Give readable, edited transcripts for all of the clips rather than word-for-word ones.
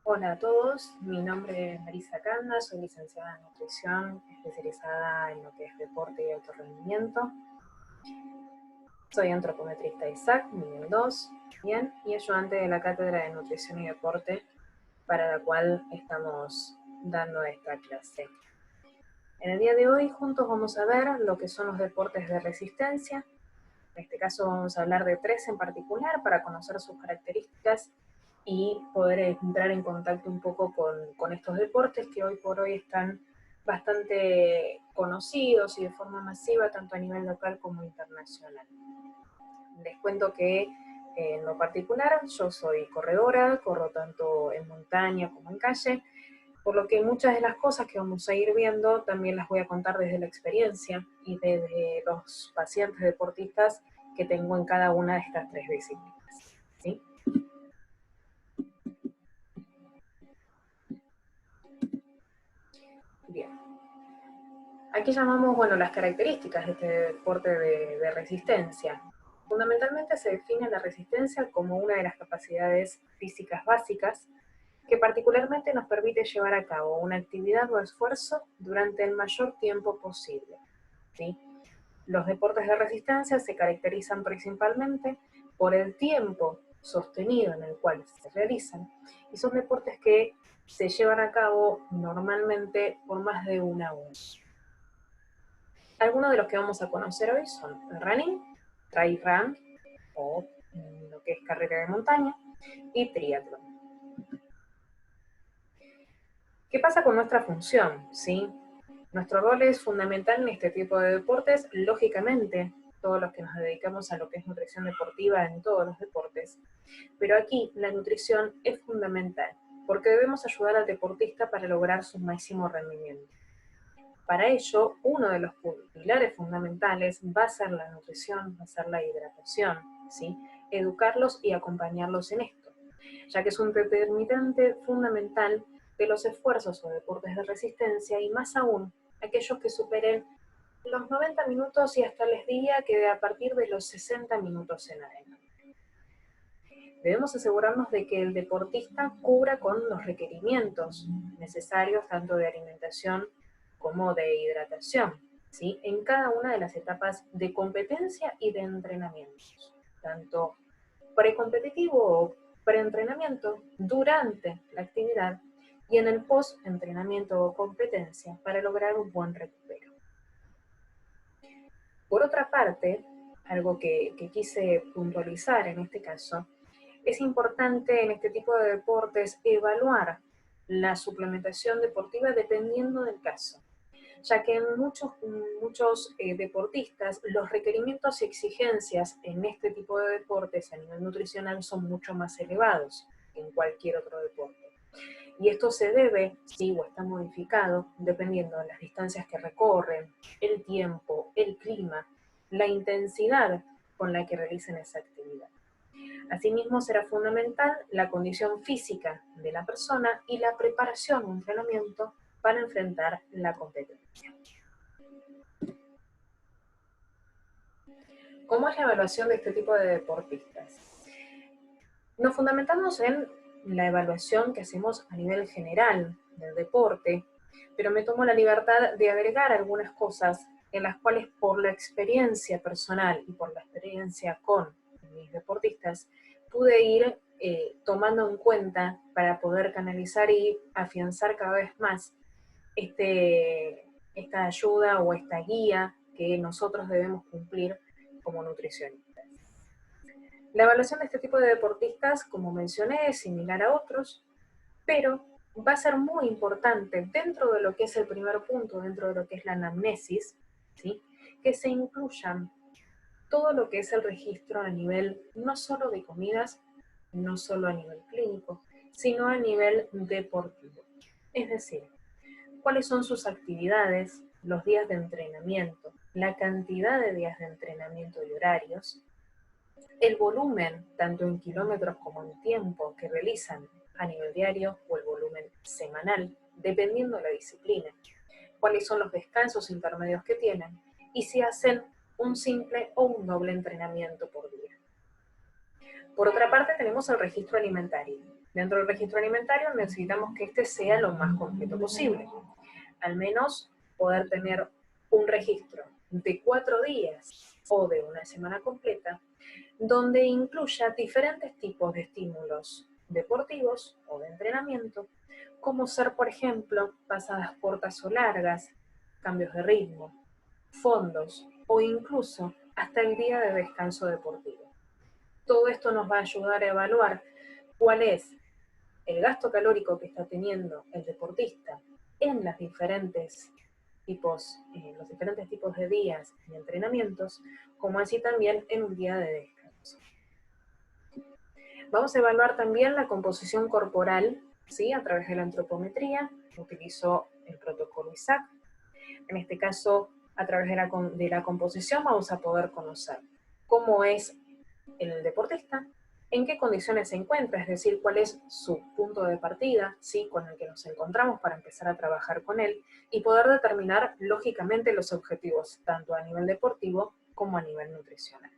Hola a todos, mi nombre es Marisa Canda, soy licenciada en nutrición, especializada en lo que es deporte y alto rendimiento. Soy antropometrista ISAC, nivel 2, bien, y ayudante de la Cátedra de Nutrición y Deporte, para la cual estamos dando esta clase. En el día de hoy juntos vamos a ver lo que son los deportes de resistencia. En este caso vamos a hablar de 3 en particular para conocer sus características y poder entrar en contacto un poco con estos deportes que hoy por hoy están bastante conocidos y de forma masiva tanto a nivel local como internacional. Les cuento que en lo particular yo soy corredora, corro tanto en montaña como en calle, por lo que muchas de las cosas que vamos a ir viendo también las voy a contar desde la experiencia y desde los pacientes deportistas que tengo en cada una de estas 3 disciplinas, ¿sí? Bien. Aquí llamamos, bueno, las características de este deporte de resistencia. Fundamentalmente se define la resistencia como una de las capacidades físicas básicas que particularmente nos permite llevar a cabo una actividad o esfuerzo durante el mayor tiempo posible, ¿sí? Los deportes de resistencia se caracterizan principalmente por el tiempo sostenido en el cual se realizan y son deportes que se llevan a cabo normalmente por más de una hora. Algunos de los que vamos a conocer hoy son el running, trail run o lo que es carrera de montaña y triatlón. ¿Qué pasa con nuestra función? ¿Sí? Nuestro rol es fundamental en este tipo de deportes, lógicamente, todos los que nos dedicamos a lo que es nutrición deportiva en todos los deportes, pero aquí la nutrición es fundamental, porque debemos ayudar al deportista para lograr su máximo rendimiento. Para ello, uno de los pilares fundamentales va a ser la nutrición, va a ser la hidratación, ¿sí? Educarlos y acompañarlos en esto, ya que es un determinante fundamental de los esfuerzos o deportes de resistencia y más aún aquellos que superen los 90 minutos y hasta les diría que a partir de los 60 minutos en adelante. Debemos asegurarnos de que el deportista cubra con los requerimientos necesarios tanto de alimentación como de hidratación, ¿sí? En cada una de las etapas de competencia y de entrenamientos, tanto precompetitivo o preentrenamiento, durante la actividad y en el post-entrenamiento o competencia para lograr un buen recupero. Por otra parte, algo que quise puntualizar en este caso, es importante en este tipo de deportes evaluar la suplementación deportiva dependiendo del caso, ya que en muchos deportistas los requerimientos y exigencias en este tipo de deportes a nivel nutricional son mucho más elevados que en cualquier otro deporte. Y esto se debe, sí, o está modificado, dependiendo de las distancias que recorren, el tiempo, el clima, la intensidad con la que realicen esa actividad. Asimismo, será fundamental la condición física de la persona y la preparación o entrenamiento para enfrentar la competencia. ¿Cómo es la evaluación de este tipo de deportistas? Nos fundamentamos en la evaluación que hacemos a nivel general del deporte, pero me tomo la libertad de agregar algunas cosas en las cuales por la experiencia personal y por la experiencia con mis deportistas pude ir tomando en cuenta para poder canalizar y afianzar cada vez más esta ayuda o esta guía que nosotros debemos cumplir como nutricionistas. La evaluación de este tipo de deportistas, como mencioné, es similar a otros, pero va a ser muy importante dentro de lo que es el primer punto, dentro de lo que es la anamnesis, ¿sí? Que se incluyan todo lo que es el registro a nivel no solo de comidas, no solo a nivel clínico, sino a nivel deportivo. Es decir, cuáles son sus actividades, los días de entrenamiento, la cantidad de días de entrenamiento y horarios, el volumen, tanto en kilómetros como en tiempo, que realizan a nivel diario o el volumen semanal, dependiendo de la disciplina, cuáles son los descansos intermedios que tienen y si hacen un simple o un doble entrenamiento por día. Por otra parte, tenemos el registro alimentario. Dentro del registro alimentario necesitamos que este sea lo más completo posible. Al menos poder tener un registro de 4 días o de una semana completa, donde incluya diferentes tipos de estímulos deportivos o de entrenamiento, como ser, por ejemplo, pasadas cortas o largas, cambios de ritmo, fondos o incluso hasta el día de descanso deportivo. Todo esto nos va a ayudar a evaluar cuál es el gasto calórico que está teniendo el deportista en los diferentes tipos de días y entrenamientos, como así también en un día de descanso. Vamos a evaluar también la composición corporal, ¿sí? A través de la antropometría. Utilizo el protocolo ISAC. En este caso, a través de la composición vamos a poder conocer cómo es el deportista, en qué condiciones se encuentra, es decir, cuál es su punto de partida, ¿sí? Con el que nos encontramos para empezar a trabajar con él y poder determinar lógicamente los objetivos, tanto a nivel deportivo como a nivel nutricional.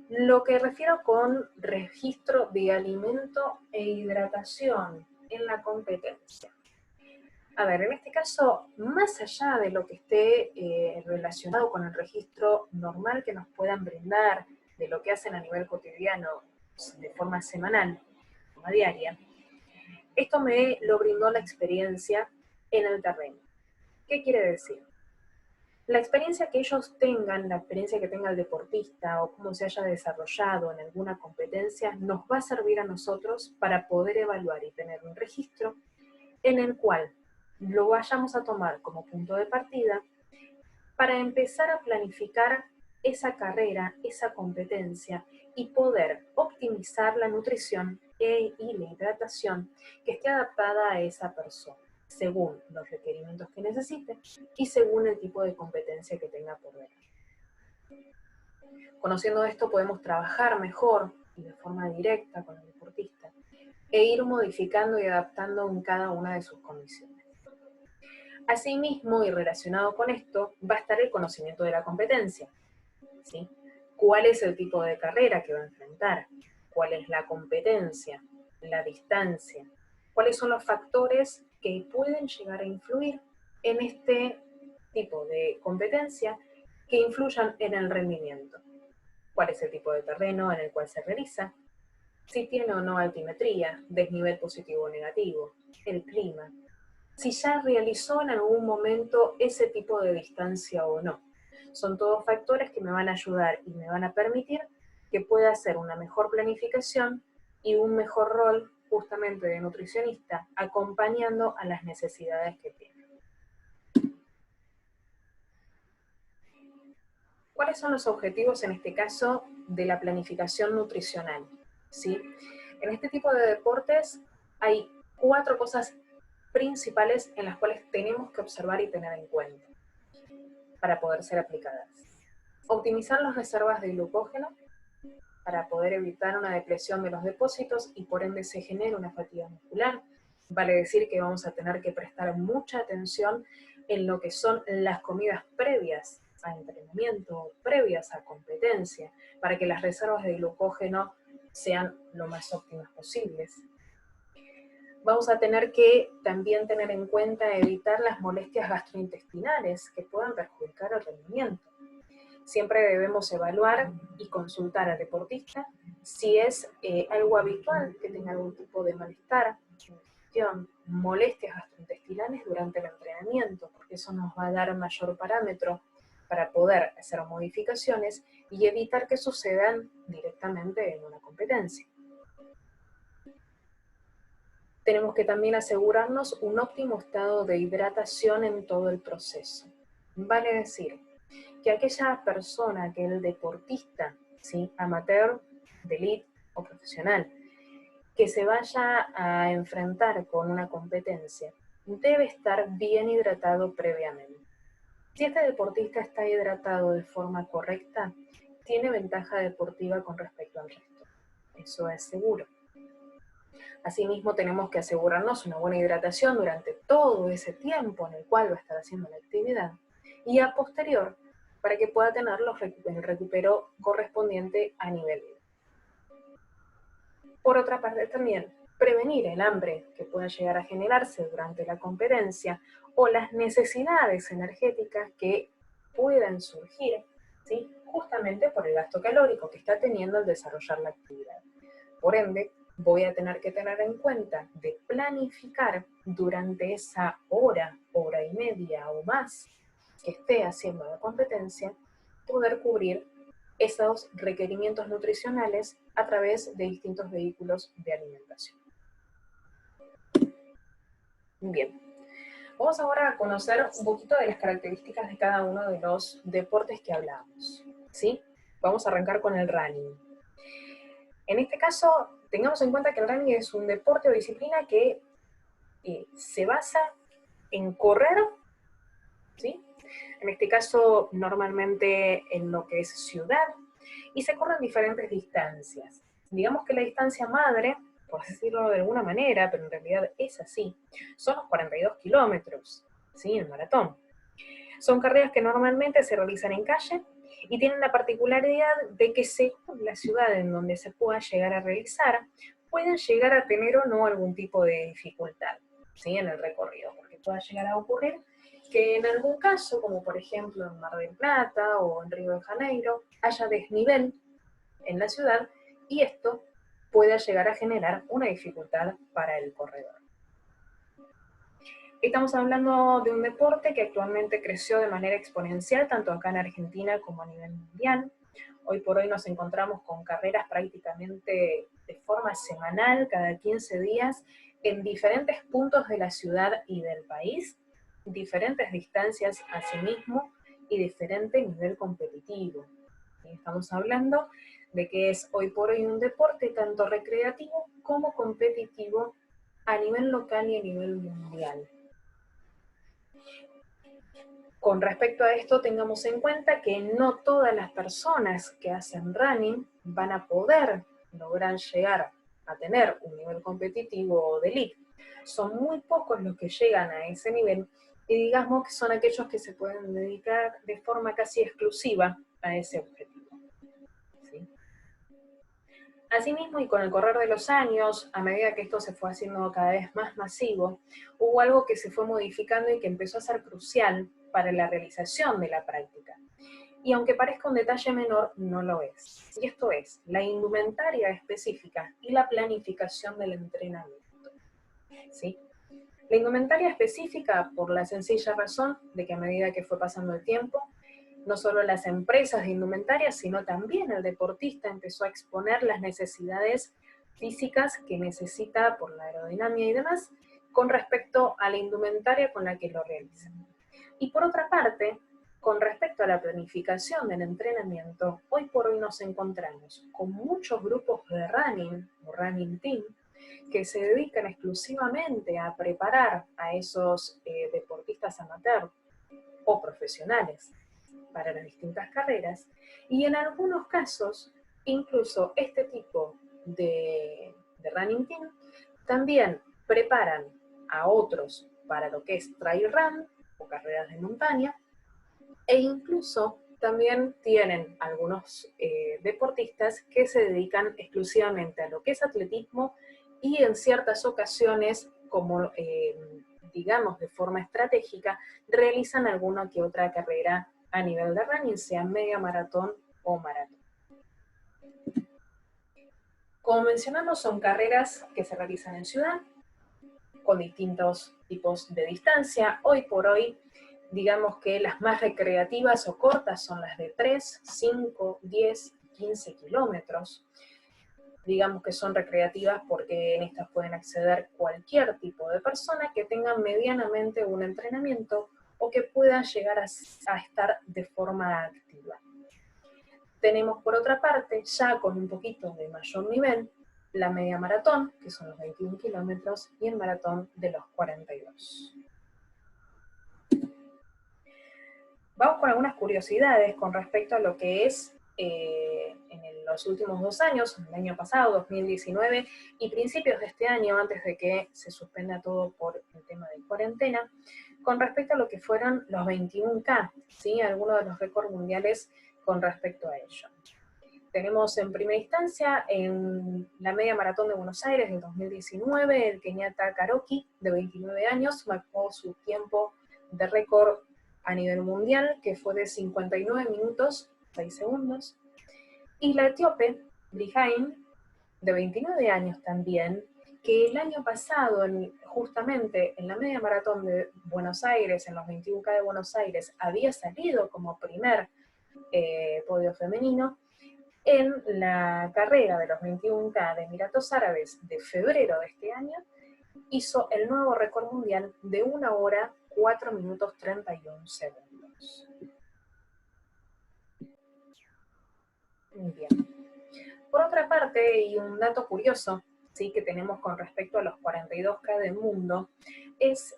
Lo que refiero con registro de alimento e hidratación en la competencia. A ver, en este caso, más allá de lo que esté relacionado con el registro normal que nos puedan brindar, de lo que hacen a nivel cotidiano, de forma semanal, de forma diaria, esto me lo brindó la experiencia en el terreno. ¿Qué quiere decir? La experiencia que ellos tengan, la experiencia que tenga el deportista o cómo se haya desarrollado en alguna competencia, nos va a servir a nosotros para poder evaluar y tener un registro en el cual lo vayamos a tomar como punto de partida para empezar a planificar esa carrera, esa competencia y poder optimizar la nutrición y la hidratación que esté adaptada a esa persona, según los requerimientos que necesite y según el tipo de competencia que tenga por delante. Conociendo esto podemos trabajar mejor y de forma directa con el deportista e ir modificando y adaptando en cada una de sus condiciones. Asimismo, y relacionado con esto, va a estar el conocimiento de la competencia, ¿sí? ¿Cuál es el tipo de carrera que va a enfrentar? ¿Cuál es la competencia? ¿La distancia? ¿Cuáles son los factores que pueden llegar a influir en este tipo de competencia que influyan en el rendimiento? ¿Cuál es el tipo de terreno en el cual se realiza? Si tiene o no altimetría, desnivel positivo o negativo, el clima, si ya realizó en algún momento ese tipo de distancia o no. Son todos factores que me van a ayudar y me van a permitir que pueda hacer una mejor planificación y un mejor rol justamente de nutricionista, acompañando a las necesidades que tiene. ¿Cuáles son los objetivos en este caso de la planificación nutricional? ¿Sí? En este tipo de deportes hay 4 cosas principales en las cuales tenemos que observar y tener en cuenta para poder ser aplicadas. Optimizar las reservas de glucógeno para poder evitar una depresión de los depósitos y por ende se genera una fatiga muscular. Vale decir que vamos a tener que prestar mucha atención en lo que son las comidas previas a entrenamiento, previas a competencia, para que las reservas de glucógeno sean lo más óptimas posibles. Vamos a tener que también tener en cuenta evitar las molestias gastrointestinales que puedan perjudicar el rendimiento. Siempre debemos evaluar y consultar al deportista si es algo habitual que tenga algún tipo de malestar, indigestión, molestias gastrointestinales durante el entrenamiento, porque eso nos va a dar mayor parámetro para poder hacer modificaciones y evitar que sucedan directamente en una competencia. Tenemos que también asegurarnos un óptimo estado de hidratación en todo el proceso. Vale decir que aquella persona, aquel deportista, ¿sí? Amateur, de elite o profesional, que se vaya a enfrentar con una competencia, debe estar bien hidratado previamente. Si este deportista está hidratado de forma correcta, tiene ventaja deportiva con respecto al resto. Eso es seguro. Asimismo, tenemos que asegurarnos una buena hidratación durante todo ese tiempo en el cual va a estar haciendo la actividad y a posterior para que pueda tener el recupero correspondiente a nivel. Por otra parte también, prevenir el hambre que pueda llegar a generarse durante la competencia o las necesidades energéticas que puedan surgir, ¿sí? Justamente por el gasto calórico que está teniendo al desarrollar la actividad. Por ende, voy a tener que tener en cuenta de planificar durante esa hora, hora y media o más que esté haciendo la competencia, poder cubrir esos requerimientos nutricionales a través de distintos vehículos de alimentación. Bien, vamos ahora a conocer un poquito de las características de cada uno de los deportes que hablamos, ¿sí? Vamos a arrancar con el running. En este caso, tengamos en cuenta que el running es un deporte o disciplina que se basa en correr, ¿sí? En este caso, normalmente en lo que es ciudad, y se corren diferentes distancias. Digamos que la distancia madre, por decirlo de alguna manera, pero en realidad es así, son los 42 kilómetros, ¿sí? El maratón. Son carreras que normalmente se realizan en calle y tienen la particularidad de que según la ciudad en donde se pueda llegar a realizar, pueden llegar a tener o no algún tipo de dificultad, ¿sí? En el recorrido, porque pueda llegar a ocurrir que en algún caso, como por ejemplo en Mar del Plata o en Río de Janeiro, haya desnivel en la ciudad y esto pueda llegar a generar una dificultad para el corredor. Estamos hablando de un deporte que actualmente creció de manera exponencial, tanto acá en Argentina como a nivel mundial. Hoy por hoy nos encontramos con carreras prácticamente de forma semanal, cada 15 días, en diferentes puntos de la ciudad y del país, diferentes distancias asimismo y diferente nivel competitivo. Estamos hablando de que es hoy por hoy un deporte tanto recreativo como competitivo a nivel local y a nivel mundial. Con respecto a esto, tengamos en cuenta que no todas las personas que hacen running van a poder lograr llegar a tener un nivel competitivo de elite. Son muy pocos los que llegan a ese nivel y digamos que son aquellos que se pueden dedicar de forma casi exclusiva a ese objetivo. ¿Sí? Asimismo, y con el correr de los años, a medida que esto se fue haciendo cada vez más masivo, hubo algo que se fue modificando y que empezó a ser crucial para la realización de la práctica. Y aunque parezca un detalle menor, no lo es. Y esto es la indumentaria específica y la planificación del entrenamiento. ¿Sí? La indumentaria específica por la sencilla razón de que a medida que fue pasando el tiempo, no solo las empresas de indumentaria, sino también el deportista empezó a exponer las necesidades físicas que necesita por la aerodinámica y demás, con respecto a la indumentaria con la que lo realizan. Y por otra parte, con respecto a la planificación del entrenamiento, hoy por hoy nos encontramos con muchos grupos de running o running team que se dedican exclusivamente a preparar a esos deportistas amateur o profesionales para las distintas carreras, y en algunos casos, incluso este tipo de running team también preparan a otros para lo que es trail run o carreras de montaña, e incluso también tienen algunos deportistas que se dedican exclusivamente a lo que es atletismo y en ciertas ocasiones, como digamos de forma estratégica, realizan alguna que otra carrera a nivel de running, sea media maratón o maratón. Como mencionamos, son carreras que se realizan en ciudad, con distintos tipos de distancia. Hoy por hoy, digamos que las más recreativas o cortas son las de 3, 5, 10, 15 kilómetros. Digamos que son recreativas porque en estas pueden acceder cualquier tipo de persona que tenga medianamente un entrenamiento o que pueda llegar a estar de forma activa. Tenemos por otra parte, ya con un poquito de mayor nivel, la media maratón, que son los 21 kilómetros, y el maratón de los 42. Vamos con algunas curiosidades con respecto a lo que es en los últimos 2 años, el año pasado, 2019, y principios de este año, antes de que se suspenda todo por el tema de cuarentena, con respecto a lo que fueron los 21K, ¿sí? Algunos de los récords mundiales con respecto a ello. Tenemos en primera instancia en la media maratón de Buenos Aires del 2019, el keniata Karoki, de 29 años, marcó su tiempo de récord a nivel mundial, que fue de 59 minutos, 6 segundos. Y la etíope, Brihain, de 29 años también, que el año pasado, justamente en la media maratón de Buenos Aires, en los 21K de Buenos Aires, había salido como primer podio femenino. En la carrera de los 21K de Emiratos Árabes de febrero de este año, hizo el nuevo récord mundial de 1 hora, 4 minutos 31 segundos. Muy bien. Por otra parte, y un dato curioso, ¿sí?, que tenemos con respecto a los 42K del mundo, es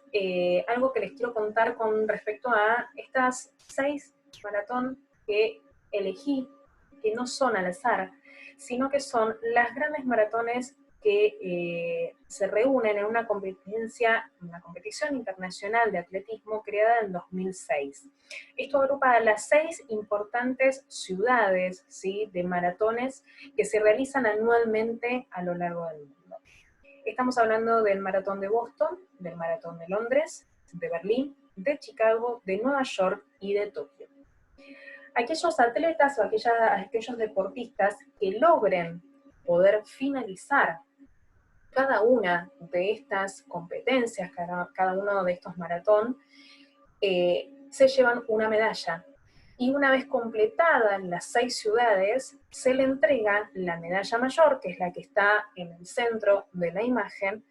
algo que les quiero contar con respecto a estas 6 maratón que elegí, que no son al azar, sino que son las grandes maratones que se reúnen en una competición internacional de atletismo creada en 2006. Esto agrupa a las 6 importantes ciudades, ¿sí?, de maratones que se realizan anualmente a lo largo del mundo. Estamos hablando del maratón de Boston, del maratón de Londres, de Berlín, de Chicago, de Nueva York y de Tokio. Aquellos atletas o aquellos deportistas que logren poder finalizar cada una de estas competencias, cada uno de estos maratón, se llevan una medalla. Y una vez completadas las 6 ciudades, se le entrega la medalla mayor, que es la que está en el centro de la imagen,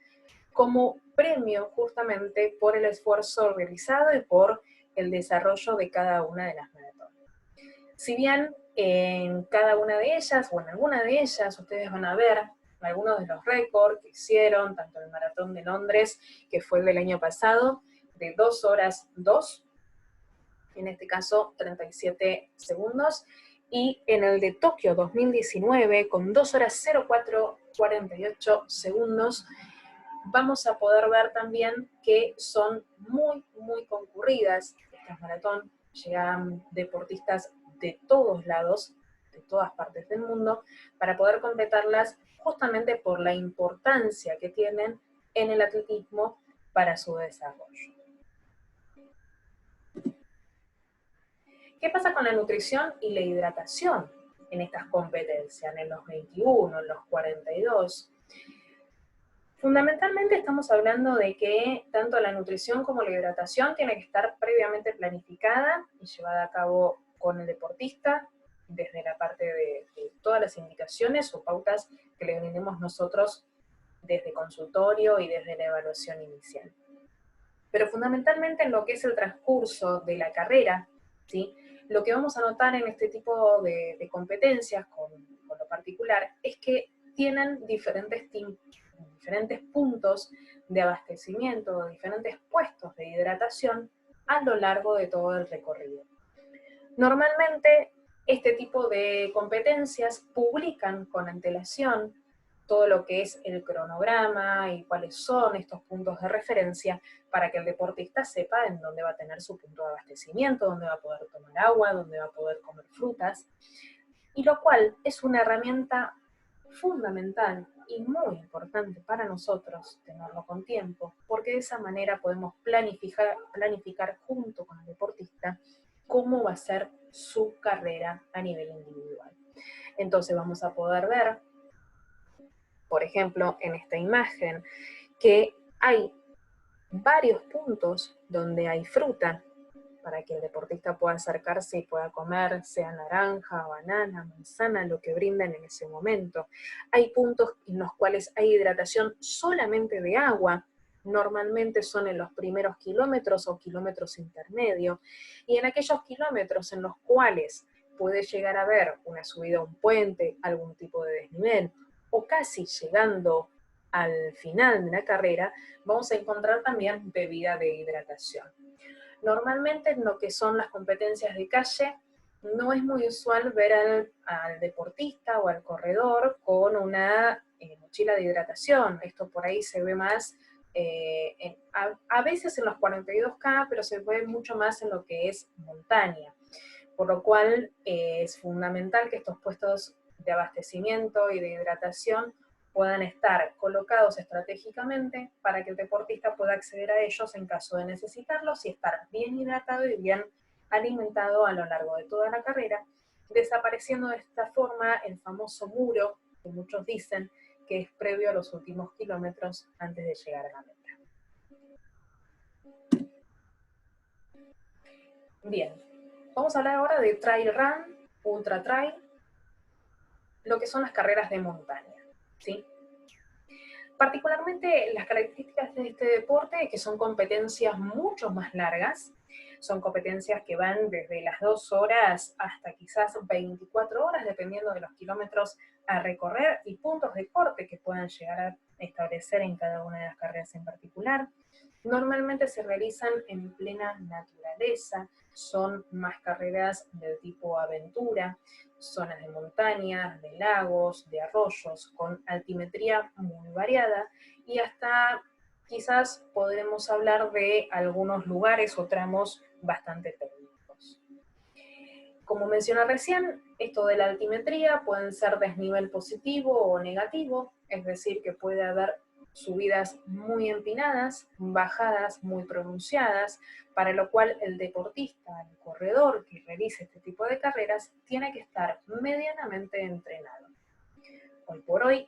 como premio justamente por el esfuerzo realizado y por el desarrollo de cada una de las maratones. Si bien en cada una de ellas, o en alguna de ellas, ustedes van a ver algunos de los récords que hicieron, tanto en el Maratón de Londres, que fue el del año pasado, de 2 horas 2, en este caso 37 segundos, y en el de Tokio 2019, con 2 horas 04 48 segundos, vamos a poder ver también que son muy, muy concurridas estas maratón. Llegan deportistas de todos lados, de todas partes del mundo, para poder completarlas justamente por la importancia que tienen en el atletismo para su desarrollo. ¿Qué pasa con la nutrición y la hidratación en estas competencias, en los 21, en los 42? Fundamentalmente estamos hablando de que tanto la nutrición como la hidratación tiene que estar previamente planificada y llevada a cabo con el deportista, desde la parte de todas las indicaciones o pautas que le brindemos nosotros desde consultorio y desde la evaluación inicial. Pero fundamentalmente en lo que es el transcurso de la carrera, ¿sí?, lo que vamos a notar en este tipo de competencias con lo particular es que tienen diferentes puntos de abastecimiento, diferentes puestos de hidratación a lo largo de todo el recorrido. Normalmente este tipo de competencias publican con antelación todo lo que es el cronograma y cuáles son estos puntos de referencia para que el deportista sepa en dónde va a tener su punto de abastecimiento, dónde va a poder tomar agua, dónde va a poder comer frutas, y lo cual es una herramienta fundamental y muy importante para nosotros tenerlo con tiempo, porque de esa manera podemos planificar junto con el deportista cómo va a ser su carrera a nivel individual. Entonces vamos a poder ver, por ejemplo, en esta imagen, que hay varios puntos donde hay fruta para que el deportista pueda acercarse y pueda comer, sea naranja, banana, manzana, lo que brinden en ese momento. Hay puntos en los cuales hay hidratación solamente de agua, normalmente son en los primeros kilómetros o kilómetros intermedios, y en aquellos kilómetros en los cuales puede llegar a haber una subida a un puente, algún tipo de desnivel, o casi llegando al final de la carrera, vamos a encontrar también bebida de hidratación. Normalmente en lo que son las competencias de calle, no es muy usual ver al deportista o al corredor con una mochila de hidratación. Esto por ahí se ve más, a veces en los 42K, pero se ve mucho más en lo que es montaña. Por lo cual es fundamental que estos puestos de abastecimiento y de hidratación puedan estar colocados estratégicamente para que el deportista pueda acceder a ellos en caso de necesitarlos y estar bien hidratado y bien alimentado a lo largo de toda la carrera, desapareciendo de esta forma el famoso muro, que muchos dicen que es previo a los últimos kilómetros antes de llegar a la meta. Bien, vamos a hablar ahora de trail run, ultra trail, lo que son las carreras de montaña, ¿sí? Particularmente las características de este deporte es que son competencias mucho más largas, son competencias que van desde las 2 horas hasta quizás 24 horas, dependiendo de los kilómetros a recorrer y puntos de corte que puedan llegar a establecer en cada una de las carreras en particular. Normalmente se realizan en plena naturaleza, son más carreras del tipo aventura, zonas de montañas, de lagos, de arroyos, con altimetría muy variada, y hasta quizás podremos hablar de algunos lugares o tramos bastante técnicos. Como mencioné recién, esto de la altimetría pueden ser desnivel positivo o negativo, es decir, que puede haber subidas muy empinadas, bajadas muy pronunciadas, para lo cual el deportista, el corredor que realice este tipo de carreras, tiene que estar medianamente entrenado. Hoy por hoy,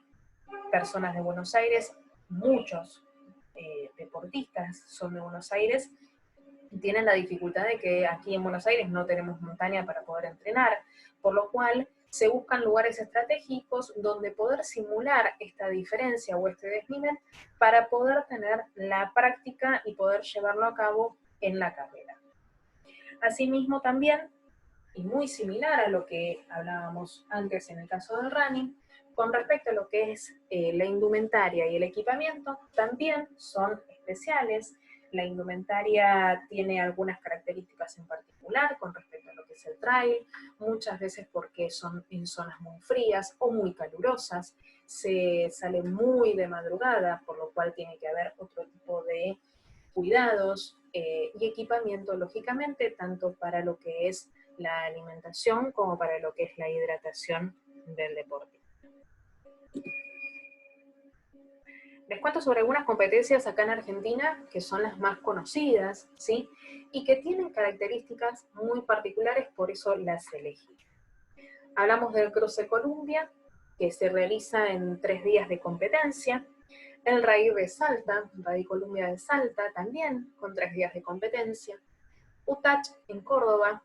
personas de Buenos Aires, muchos deportistas son de Buenos Aires, tienen la dificultad de que aquí en Buenos Aires no tenemos montaña para poder entrenar, por lo cual se buscan lugares estratégicos donde poder simular esta diferencia o este desnivel para poder tener la práctica y poder llevarlo a cabo en la carrera. Asimismo también, y muy similar a lo que hablábamos antes en el caso del running, con respecto a lo que es la indumentaria y el equipamiento, también son especiales. La indumentaria tiene algunas características en particular con respecto a lo que es el trail, muchas veces porque son en zonas muy frías o muy calurosas, se sale muy de madrugada, por lo cual tiene que haber otro tipo de cuidados y equipamiento, lógicamente, tanto para lo que es la alimentación como para lo que es la hidratación del deporte. Les cuento sobre algunas competencias acá en Argentina que son las más conocidas, ¿sí? Y que tienen características muy particulares, por eso las elegí. Hablamos del Cruce Columbia, que se realiza en 3 días de competencia. El Rally de Salta, Rally Columbia de Salta, también con 3 días de competencia. UTACH en Córdoba,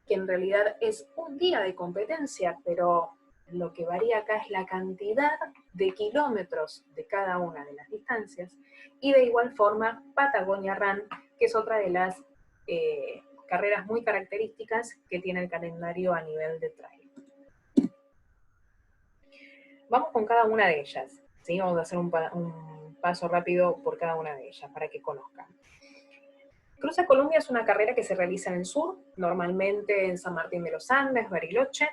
que en realidad es un día de competencia, pero lo que varía acá es la cantidad de kilómetros de cada una de las distancias, y de igual forma Patagonia Run, que es otra de las carreras muy características que tiene el calendario a nivel de trail. Vamos con cada una de ellas, ¿sí? Vamos a hacer un paso rápido por cada una de ellas para que conozcan. Cruce Columbia es una carrera que se realiza en el sur, normalmente en San Martín de los Andes, Bariloche.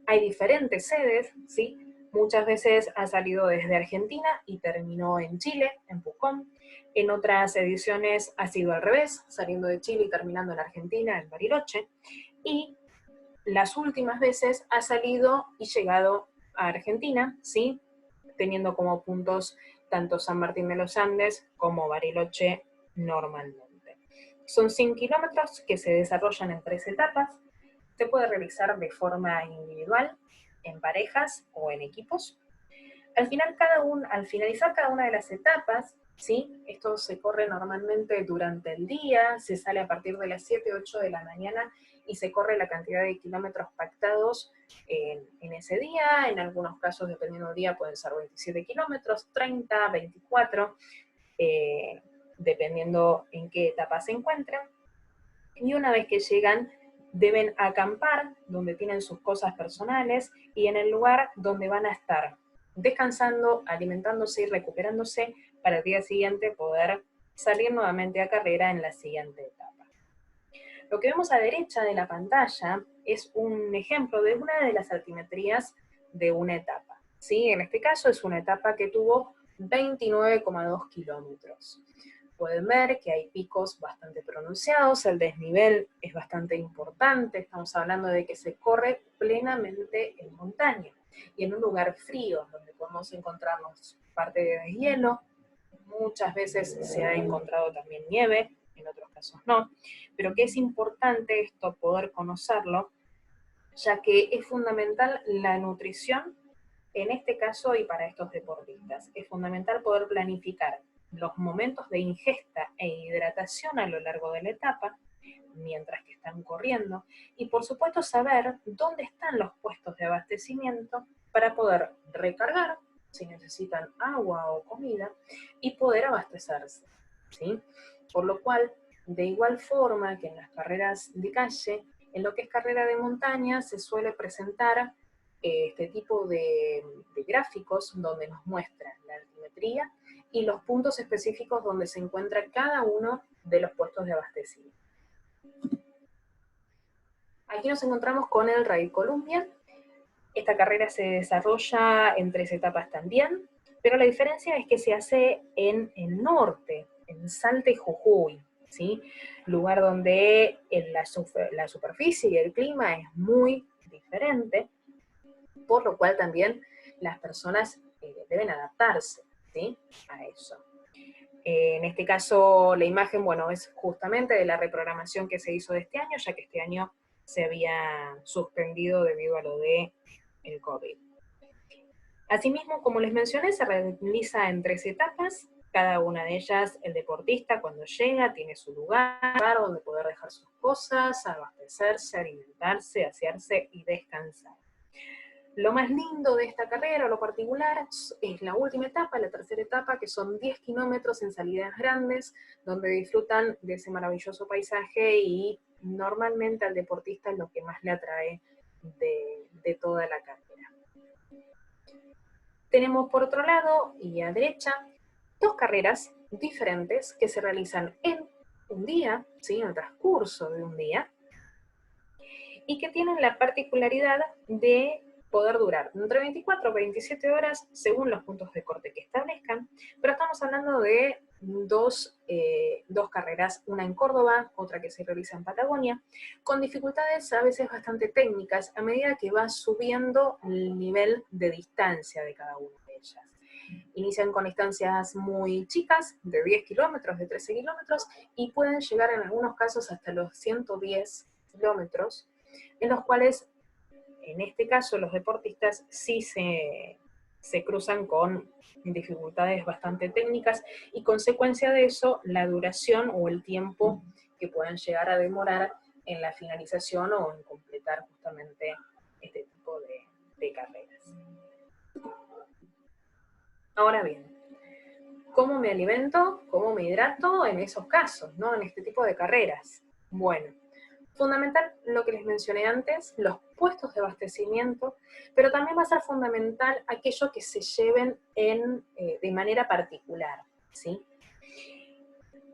Hay diferentes sedes, ¿sí? Muchas veces ha salido desde Argentina y terminó en Chile, en Pucón. En otras ediciones ha sido al revés, saliendo de Chile y terminando en Argentina, en Bariloche. Y las últimas veces ha salido y llegado a Argentina, ¿sí? Teniendo como puntos tanto San Martín de los Andes como Bariloche normalmente. Son 100 kilómetros que se desarrollan en 3 etapas. Se puede realizar de forma individual, en parejas o en equipos. Al finalizar cada una de las etapas, ¿sí? Esto se corre normalmente durante el día, se sale a partir de las 7, 8 de la mañana y se corre la cantidad de kilómetros pactados en ese día. En algunos casos, dependiendo del día, pueden ser 27 kilómetros, 30, 24, dependiendo en qué etapa se encuentren. Y una vez que llegan, deben acampar donde tienen sus cosas personales y en el lugar donde van a estar descansando, alimentándose y recuperándose para el día siguiente poder salir nuevamente a carrera en la siguiente etapa. Lo que vemos a derecha de la pantalla es un ejemplo de una de las altimetrías de una etapa, ¿sí? En este caso es una etapa que tuvo 29,2 kilómetros. Pueden ver que hay picos bastante pronunciados, el desnivel es bastante importante, estamos hablando de que se corre plenamente en montaña y en un lugar frío, donde podemos encontrarnos parte de deshielo, muchas veces se ha encontrado también nieve, en otros casos no, pero que es importante esto poder conocerlo, ya que es fundamental la nutrición en este caso y para estos deportistas. Es fundamental poder planificar los momentos de ingesta e hidratación a lo largo de la etapa, mientras que están corriendo, y por supuesto saber dónde están los puestos de abastecimiento para poder recargar, si necesitan agua o comida, y poder abastecerse, ¿sí? Por lo cual, de igual forma que en las carreras de calle, en lo que es carrera de montaña se suele presentar este tipo de gráficos donde nos muestra la altimetría y los puntos específicos donde se encuentra cada uno de los puestos de abastecimiento. Aquí nos encontramos con el Raid Columbia. Esta carrera se desarrolla en 3 etapas también, pero la diferencia es que se hace en el norte, en Salta y Jujuy, ¿sí? Lugar donde la superficie y el clima es muy diferente, por lo cual también las personas deben adaptarse, ¿sí? A eso. En este caso, la imagen, bueno, es justamente de la reprogramación que se hizo de este año, ya que este año se había suspendido debido a lo de el COVID. Asimismo, como les mencioné, se realiza en 3 etapas. Cada una de ellas, el deportista cuando llega tiene su lugar donde poder dejar sus cosas, abastecerse, alimentarse, asearse y descansar. Lo más lindo de esta carrera, lo particular, es la última etapa, la tercera etapa, que son 10 kilómetros en salidas grandes, donde disfrutan de ese maravilloso paisaje y normalmente al deportista es lo que más le atrae de toda la carrera. Tenemos por otro lado, y a derecha, 2 carreras diferentes que se realizan en un día, ¿sí? En el transcurso de un día, y que tienen la particularidad de poder durar entre 24 o 27 horas según los puntos de corte que establezcan, pero estamos hablando de dos carreras, una en Córdoba, otra que se realiza en Patagonia, con dificultades a veces bastante técnicas a medida que va subiendo el nivel de distancia de cada una de ellas. Inician con distancias muy chicas, de 10 kilómetros, de 13 kilómetros, y pueden llegar en algunos casos hasta los 110 kilómetros, en los cuales, en este caso, los deportistas sí se cruzan con dificultades bastante técnicas y consecuencia de eso, la duración o el tiempo que puedan llegar a demorar en la finalización o en completar justamente este tipo de carreras. Ahora bien, ¿cómo me alimento? ¿Cómo me hidrato en esos casos, ¿no? En este tipo de carreras. Bueno, fundamental lo que les mencioné antes, los puestos de abastecimiento, pero también va a ser fundamental aquello que se lleven de manera particular, ¿sí?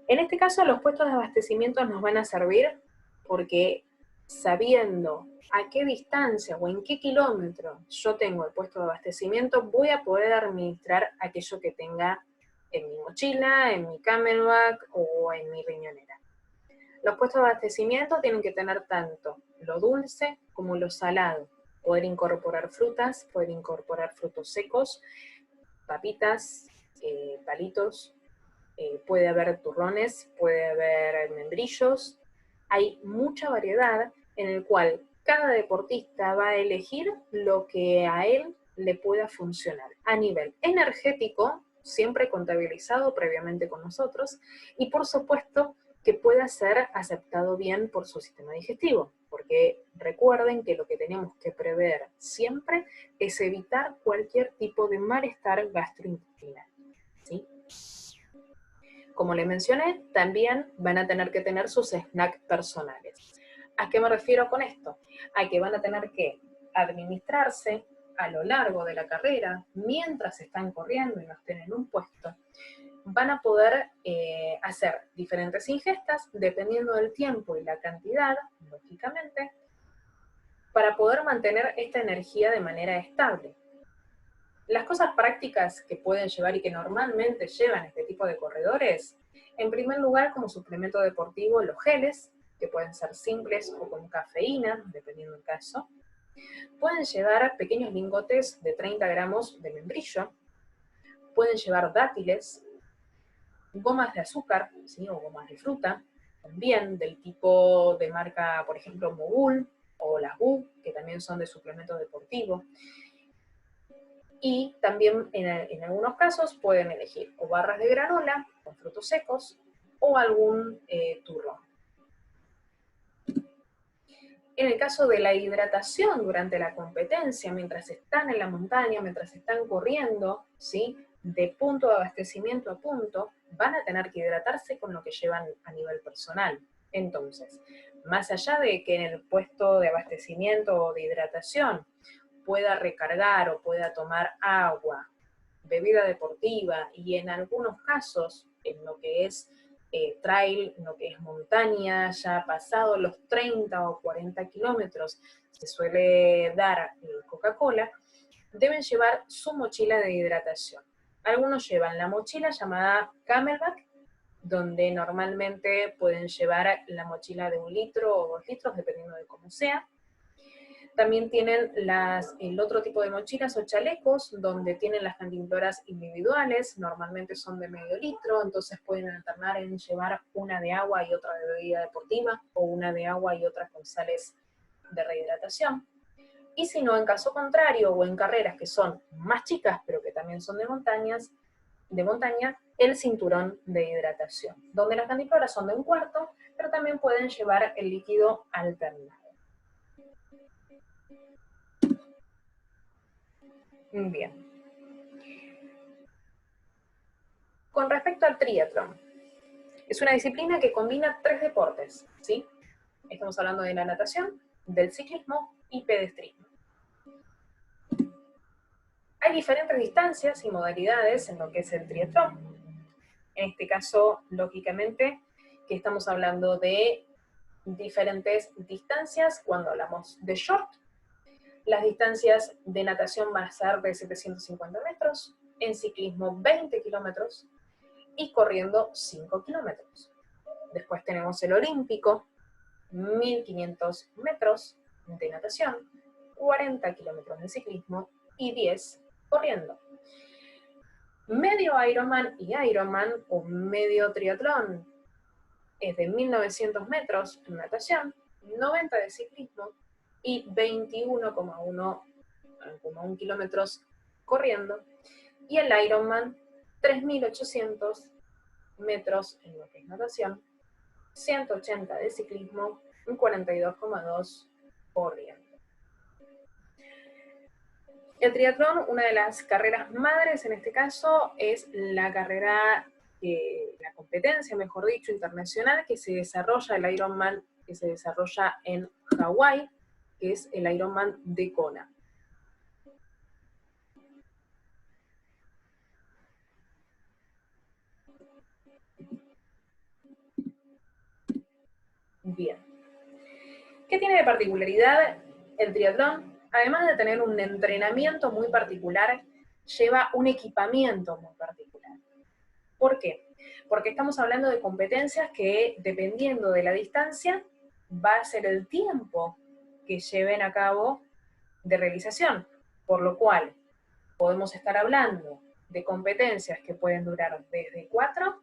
En este caso, los puestos de abastecimiento nos van a servir porque sabiendo a qué distancia o en qué kilómetro yo tengo el puesto de abastecimiento, voy a poder administrar aquello que tenga en mi mochila, en mi camelback o en mi riñonera. Los puestos de abastecimiento tienen que tener tanto lo dulce como lo salado. Poder incorporar frutas, poder incorporar frutos secos, papitas, palitos, puede haber turrones, puede haber membrillos. Hay mucha variedad en el cual cada deportista va a elegir lo que a él le pueda funcionar. A nivel energético, siempre contabilizado previamente con nosotros, y por supuesto que pueda ser aceptado bien por su sistema digestivo, porque recuerden que lo que tenemos que prever siempre es evitar cualquier tipo de malestar gastrointestinal, ¿sí? Como les mencioné, también van a tener que tener sus snacks personales. ¿A qué me refiero con esto? A que van a tener que administrarse a lo largo de la carrera, mientras están corriendo y no estén en un puesto, van a poder hacer diferentes ingestas, dependiendo del tiempo y la cantidad, lógicamente, para poder mantener esta energía de manera estable. Las cosas prácticas que pueden llevar y que normalmente llevan este tipo de corredores En primer lugar, como suplemento deportivo, los geles, que pueden ser simples o con cafeína, dependiendo del caso. Pueden llevar pequeños lingotes de 30 gramos de membrillo. Pueden llevar dátiles, gomas de azúcar, ¿sí? O gomas de fruta, también del tipo de marca, por ejemplo, Mogul o las GU, que también son de suplemento deportivo. Y también en algunos casos pueden elegir o barras de granola con frutos secos o algún turrón. En el caso de la hidratación durante la competencia, mientras están en la montaña, mientras están corriendo, ¿sí? De punto de abastecimiento a punto, van a tener que hidratarse con lo que llevan a nivel personal. Entonces, más allá de que en el puesto de abastecimiento o de hidratación pueda recargar o pueda tomar agua, bebida deportiva y en algunos casos, en lo que es trail, en lo que es montaña, ya pasado los 30 o 40 kilómetros, se suele dar Coca-Cola, deben llevar su mochila de hidratación. Algunos llevan la mochila llamada Camelback, donde normalmente pueden llevar la mochila de 1 litro o 2 litros, dependiendo de cómo sea. También tienen el otro tipo de mochilas o chalecos, donde tienen las cantimploras individuales, normalmente son de medio litro, entonces pueden alternar en llevar una de agua y otra de bebida deportiva, o una de agua y otra con sales de rehidratación. Y si no, en caso contrario, o en carreras que son más chicas, pero que también son de montaña, el cinturón de hidratación, donde las cantimploras son de 1/4, pero también pueden llevar el líquido alternado. Bien. Con respecto al triatlón, es una disciplina que combina 3 deportes, ¿sí? Estamos hablando de la natación, del ciclismo y pedestrismo. Hay diferentes distancias y modalidades en lo que es el triatlón. En este caso, lógicamente, que estamos hablando de diferentes distancias cuando hablamos de short. Las distancias de natación van a ser de 750 metros, en ciclismo 20 kilómetros y corriendo 5 kilómetros. Después tenemos el olímpico, 1500 metros de natación, 40 kilómetros de ciclismo y 10 corriendo. Medio Ironman y Ironman, o medio triatlón, es de 1900 metros en natación, 90 de ciclismo y 21,1 kilómetros corriendo. Y el Ironman, 3800 metros en lo que es natación, 180 de ciclismo, un 42,2 corriendo. El triatlón, una de las carreras madres en este caso, es la carrera, la competencia, mejor dicho, internacional, que se desarrolla, el Ironman, que se desarrolla en Hawái, que es el Ironman de Kona. Bien. ¿Qué tiene de particularidad el triatlón? Además de tener un entrenamiento muy particular, lleva un equipamiento muy particular. ¿Por qué? Porque estamos hablando de competencias que, dependiendo de la distancia, va a ser el tiempo que lleven a cabo de realización. Por lo cual, podemos estar hablando de competencias que pueden durar desde 4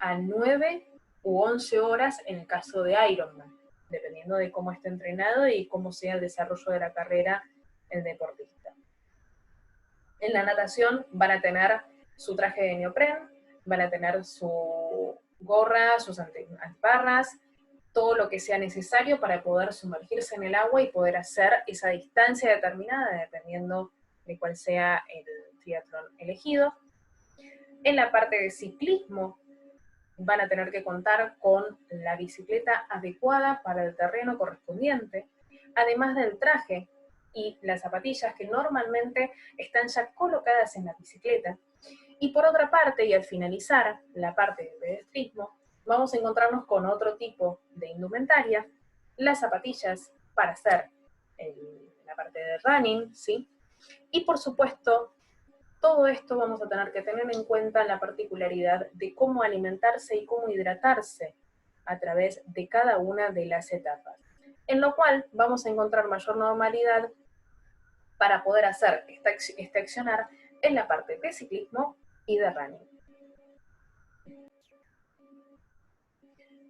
a 9 u 11 horas en el caso de Ironman, dependiendo de cómo esté entrenado y cómo sea el desarrollo de la carrera el deportista. En la natación van a tener su traje de neopren, van a tener su gorra, sus antiparras, todo lo que sea necesario para poder sumergirse en el agua y poder hacer esa distancia determinada, dependiendo de cuál sea el triatlón elegido. En la parte de ciclismo, van a tener que contar con la bicicleta adecuada para el terreno correspondiente, además del traje y las zapatillas que normalmente están ya colocadas en la bicicleta. Y por otra parte, y al finalizar la parte de pedestrismo, vamos a encontrarnos con otro tipo de indumentaria, las zapatillas para hacer la parte de running, ¿sí? Y por supuesto, todo esto vamos a tener que tener en cuenta la particularidad de cómo alimentarse y cómo hidratarse a través de cada una de las etapas, en lo cual vamos a encontrar mayor normalidad para poder hacer este accionar en la parte de ciclismo y de running.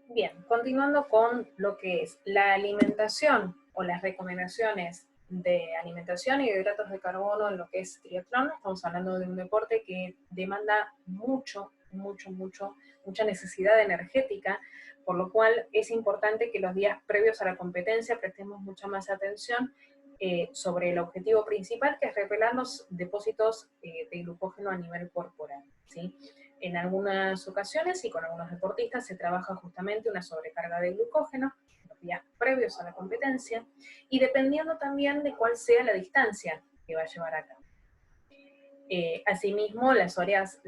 Bien, continuando con lo que es la alimentación o las recomendaciones de alimentación y de hidratos de carbono en lo que es triatlón, estamos hablando de un deporte que demanda mucha necesidad energética, por lo cual es importante que los días previos a la competencia prestemos mucha más atención sobre el objetivo principal, que es revelar los depósitos de glucógeno a nivel corporal, ¿sí? En algunas ocasiones y con algunos deportistas se trabaja justamente una sobrecarga de glucógeno en los días previos a la competencia, y dependiendo también de cuál sea la distancia que va a llevar a cabo. Asimismo, las horas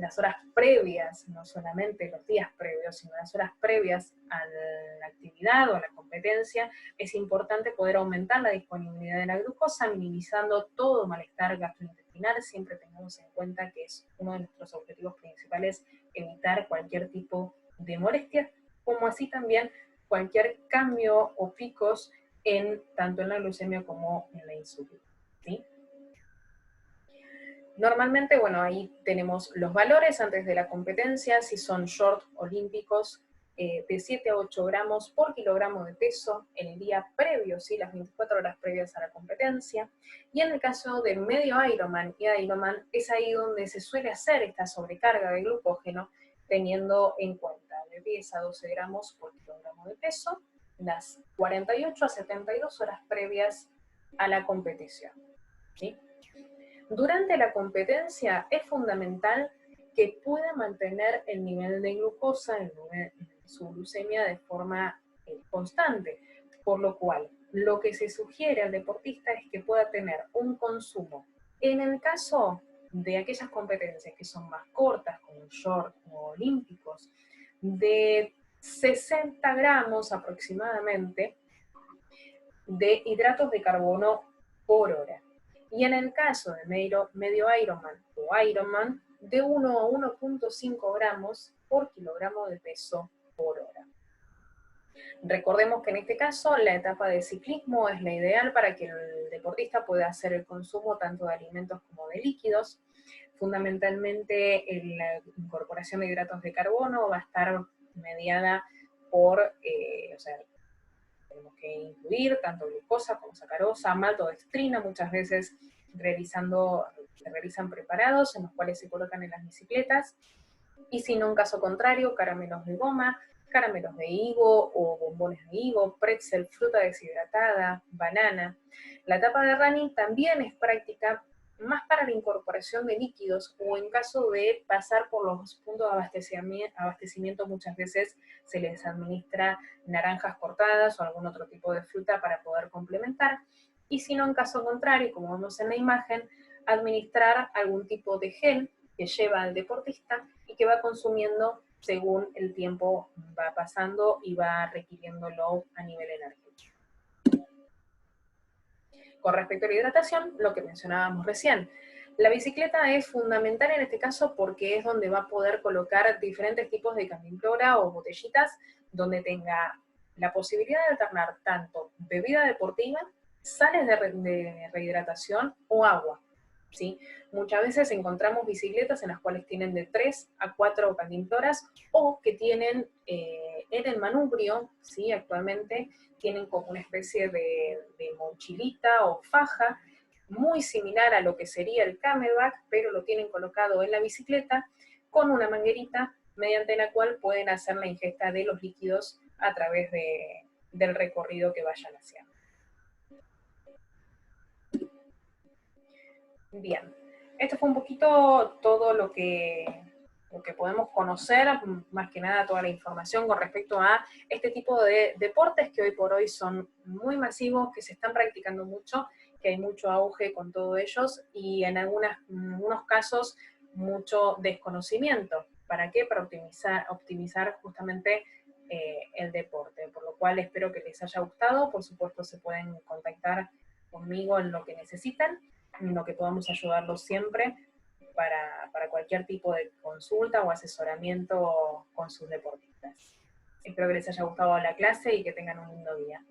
previas, no solamente los días previos, sino las horas previas a la actividad o a la competencia, es importante poder aumentar la disponibilidad de la glucosa, minimizando todo malestar gastrointestinal. Siempre tengamos en cuenta que es uno de nuestros objetivos principales evitar cualquier tipo de molestia, como así también cualquier cambio o picos tanto en la glucemia como en la insulina, ¿sí? Normalmente, bueno, ahí tenemos los valores antes de la competencia, si son short olímpicos, de 7 a 8 gramos por kilogramo de peso el día previo, ¿sí? Las 24 horas previas a la competencia. Y en el caso de medio Ironman y Ironman, es ahí donde se suele hacer esta sobrecarga de glucógeno, teniendo en cuenta de 10 a 12 gramos por kilogramo de peso, las 48 a 72 horas previas a la competición, ¿sí? Durante la competencia es fundamental que pueda mantener el nivel de glucosa, su glucemia de forma constante, por lo cual lo que se sugiere al deportista es que pueda tener un consumo, en el caso de aquellas competencias que son más cortas, como short o olímpicos, de 60 gramos aproximadamente de hidratos de carbono por hora. Y en el caso de medio Ironman o Ironman, de 1 a 1.5 gramos por kilogramo de peso por hora. Recordemos que en este caso la etapa de ciclismo es la ideal para que el deportista pueda hacer el consumo tanto de alimentos como de líquidos. Fundamentalmente la incorporación de hidratos de carbono va a estar mediada por, tenemos que incluir tanto glucosa como sacarosa, maltodextrina, muchas veces se realizan preparados en los cuales se colocan en las bicicletas, y si no, en caso contrario, caramelos de goma, caramelos de higo o bombones de higo, pretzel, fruta deshidratada, banana. La etapa de running también es práctica más para la incorporación de líquidos, o en caso de pasar por los puntos de abastecimiento muchas veces se les administra naranjas cortadas o algún otro tipo de fruta para poder complementar, y si no, en caso contrario, como vemos en la imagen, administrar algún tipo de gel que lleva al deportista y que va consumiendo según el tiempo va pasando y va requiriéndolo a nivel energético. Con respecto a la hidratación, lo que mencionábamos recién, la bicicleta es fundamental en este caso porque es donde va a poder colocar diferentes tipos de cantimplora o botellitas donde tenga la posibilidad de alternar tanto bebida deportiva, sales de rehidratación o agua, ¿sí? Muchas veces encontramos bicicletas en las cuales tienen de 3 a 4 cantimploras, o que tienen en el manubrio, ¿sí? Actualmente tienen como una especie de mochilita o faja, muy similar a lo que sería el camelback, pero lo tienen colocado en la bicicleta con una manguerita mediante la cual pueden hacer la ingesta de los líquidos a través del recorrido que vayan haciendo. Bien, esto fue un poquito todo lo que podemos conocer, más que nada toda la información con respecto a este tipo de deportes que hoy por hoy son muy masivos, que se están practicando mucho, que hay mucho auge con todos ellos, y en algunos casos mucho desconocimiento. ¿Para qué? Para optimizar justamente el deporte, por lo cual espero que les haya gustado. Por supuesto se pueden contactar conmigo en lo que necesitan, en lo que podamos ayudarlos siempre. para cualquier tipo de consulta o asesoramiento con sus deportistas. Espero que les haya gustado la clase y que tengan un lindo día.